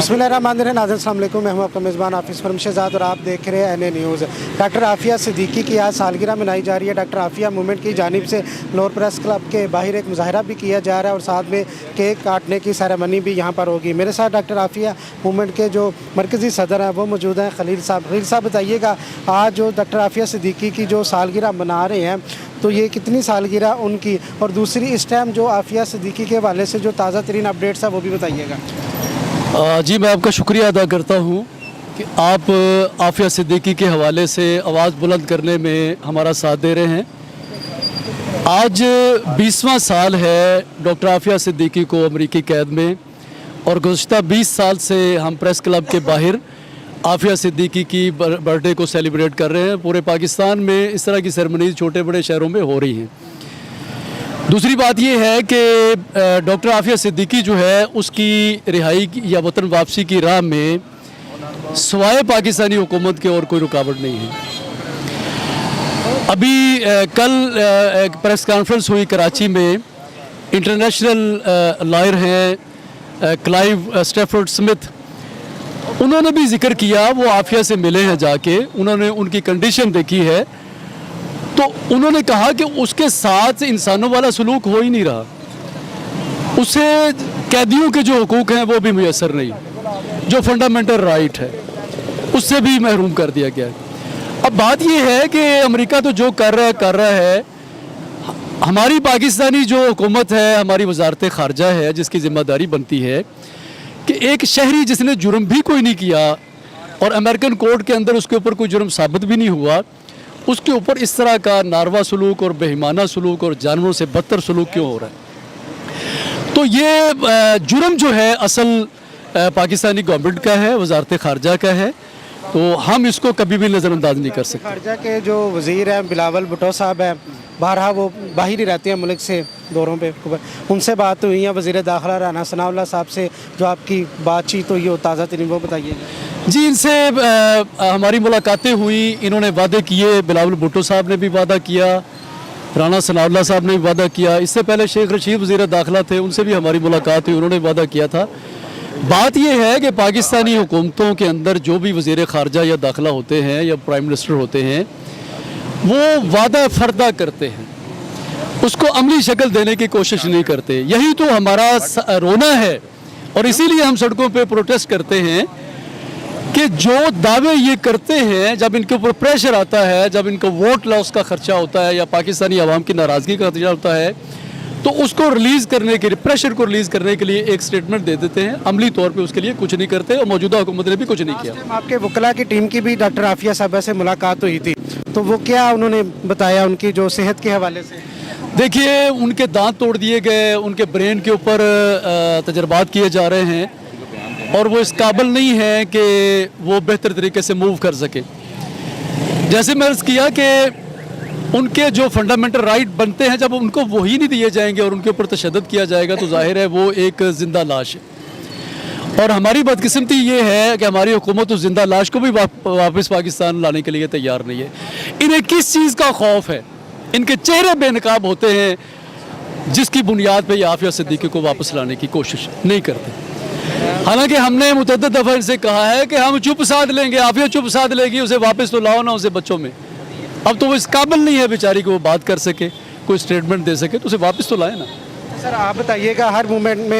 बिस्मिल्लाहिर्रहमानिर्रहीम। नाज़रीन अस्सलाम वालेकुम, मैं हूं आपका मेज़बान हाफिज़ फरम शहज़ाद और आप देख रहे हैं NA न्यूज़। डॉक्टर आफ़िया सिद्दीकी की आज सालगिरह मनाई जा रही है। डॉक्टर आफ़िया मूवमेंट की जानिब से लाहौर प्रेस क्लब के बाहर एक मुज़ाहरा भी किया जा रहा है और साथ में केक काटने की सेरेमनी भी यहाँ पर होगी। मेरे साथ डॉक्टर आफ़िया मूवमेंट के जो मरकज़ी सदर हैं वो मौजूद हैं, खलील साहब। खलील साहब, बताइएगा आज जो डॉक्टर आफ़िया सिद्दीकी की जो सालगिरह मना रहे हैं, तो ये कितनी सालगिरह उनकी, और दूसरी इस टाइम जो आफ़िया सिद्दीकी के हवाले से जो ताज़ा तरीन अपडेट्स है वो भी बताइएगा। जी, मैं आपका शुक्रिया अदा करता हूँ कि आप आफ़िया सिद्दीकी के हवाले से आवाज़ बुलंद करने में हमारा साथ दे रहे हैं। आज 20वां साल है डॉक्टर आफ़िया सिद्दीकी को अमरीकी कैद में, और गुज़श्ता 20 साल से हम प्रेस क्लब के बाहर आफ़िया सिद्दीकी की बर्थडे को सेलिब्रेट कर रहे हैं। पूरे पाकिस्तान में इस तरह की सेरेमनीज़ छोटे बड़े शहरों में हो रही हैं। दूसरी बात ये है कि डॉक्टर आफ़िया सिद्दीकी जो है उसकी रिहाई या वतन वापसी की राह में सवाए पाकिस्तानी हुकूमत के और कोई रुकावट नहीं है। अभी कल एक प्रेस कॉन्फ्रेंस हुई कराची में। इंटरनेशनल लॉयर हैं क्लाइव स्टैफर्ड स्मिथ, उन्होंने भी जिक्र किया, वो आफ़िया से मिले हैं जाके, उन्होंने उनकी कंडीशन देखी है, तो उन्होंने कहा कि उसके साथ इंसानों वाला सलूक हो ही नहीं रहा, उसे कैदियों के जो हुकूक हैं वो भी मुयसर नहीं, जो फंडामेंटल राइट है उससे भी महरूम कर दिया गया है। अब बात ये है कि अमेरिका तो जो कर रहा है, हमारी पाकिस्तानी जो हुकूमत है, हमारी वजारत ख़ारजा है, जिसकी ज़िम्मेदारी बनती है कि एक शहरी जिसने जुर्म भी कोई नहीं किया और अमेरिकन कोर्ट के अंदर उसके ऊपर कोई जुर्म साबित भी नहीं हुआ, उसके ऊपर इस तरह का नारवा सलूक और बेईमाना सलूक और जानवरों से बदतर सलूक क्यों हो रहा है। तो ये जुर्म जो है असल पाकिस्तानी गवर्नमेंट का है, वजारत ख़ारजा का है, तो हम इसको कभी भी नज़रअंदाज नहीं कर सकते। ख़ारजा के जो वज़ीर हैं बिलावल भुट्टो साहब हैं, बारहा वो बाहर ही रहते हैं मुल्क से दौरों पे, उनसे बात हुई है। वज़ीर दाखिला राना सनाउल्लाह साहब से जो आपकी बातचीत हुई हो ताज़ा तरीन वो बताइए। जी, इनसे हमारी मुलाकातें हुई, इन्होंने वादे किए, बिलावल भुट्टो साहब ने भी वादा किया, राना सनाउल्लाह साहब ने भी वादा किया, इससे पहले शेख रशीद वज़ीर दाखिला थे, उनसे भी हमारी मुलाकात हुई, उन्होंने वादा किया था। बात यह है कि पाकिस्तानी हुकूमतों के अंदर जो भी वज़ीर ख़ारजा या दाखिला होते हैं या प्राइम मिनिस्टर होते हैं, वो वादा फ़र्दा करते हैं, उसको अमली शक्ल देने की कोशिश नहीं करते। यही तो हमारा रोना है, और इसीलिए हम सड़कों पे प्रोटेस्ट करते हैं कि जो दावे ये करते हैं, जब इनके ऊपर प्रेशर आता है, जब इनको वोट लॉस का खर्चा होता है या पाकिस्तानी आवाम की नाराज़गी का खर्चा होता है, तो उसको रिलीज़ करने के लिए, प्रेशर को रिलीज़ करने के लिए एक स्टेटमेंट दे देते हैं, अमली तौर पे उसके लिए कुछ नहीं करते, और मौजूदा हुकूमत ने भी कुछ नहीं किया। आपके वकला की टीम की भी डॉक्टर आफ़िया साहबा से मुलाकात हुई थी, तो वो क्या उन्होंने बताया उनकी जो सेहत के हवाले से? देखिए, उनके दांत तोड़ दिए गए, उनके ब्रेन के ऊपर तजर्बात किए जा रहे हैं, और वो इस काबिल नहीं है कि वो बेहतर तरीके से मूव कर सके। जैसे मैं अर्ज़ किया कि उनके जो फंडामेंटल राइट बनते हैं, जब उनको वही नहीं दिए जाएंगे और उनके ऊपर तशद्दुद किया जाएगा, तो जाहिर है वो एक ज़िंदा लाश है। और हमारी बदकिस्मती ये है कि हमारी हुकूमत उस ज़िंदा लाश को भी वापस पाकिस्तान लाने के लिए तैयार नहीं है। इन्हें किस चीज़ का खौफ है? इनके चेहरे बेनकाब होते हैं, जिसकी बुनियाद पर आफ़िया सिद्दीकी को वापस लाने की कोशिश नहीं करते। हालांकि हमने मुतअद्दिद दफ़ा इनसे कहा है कि हम चुप साध लेंगे, आफ़िया चुप साध लेगी, उसे वापस तो लाओ ना, उसे बच्चों में। अब तो वो इस काबिल नहीं है बेचारी को वो बात कर सके, कोई स्टेटमेंट दे सके, तो उसे वापस तो लाए ना। सर, आप बताइएगा, हर मूवमेंट में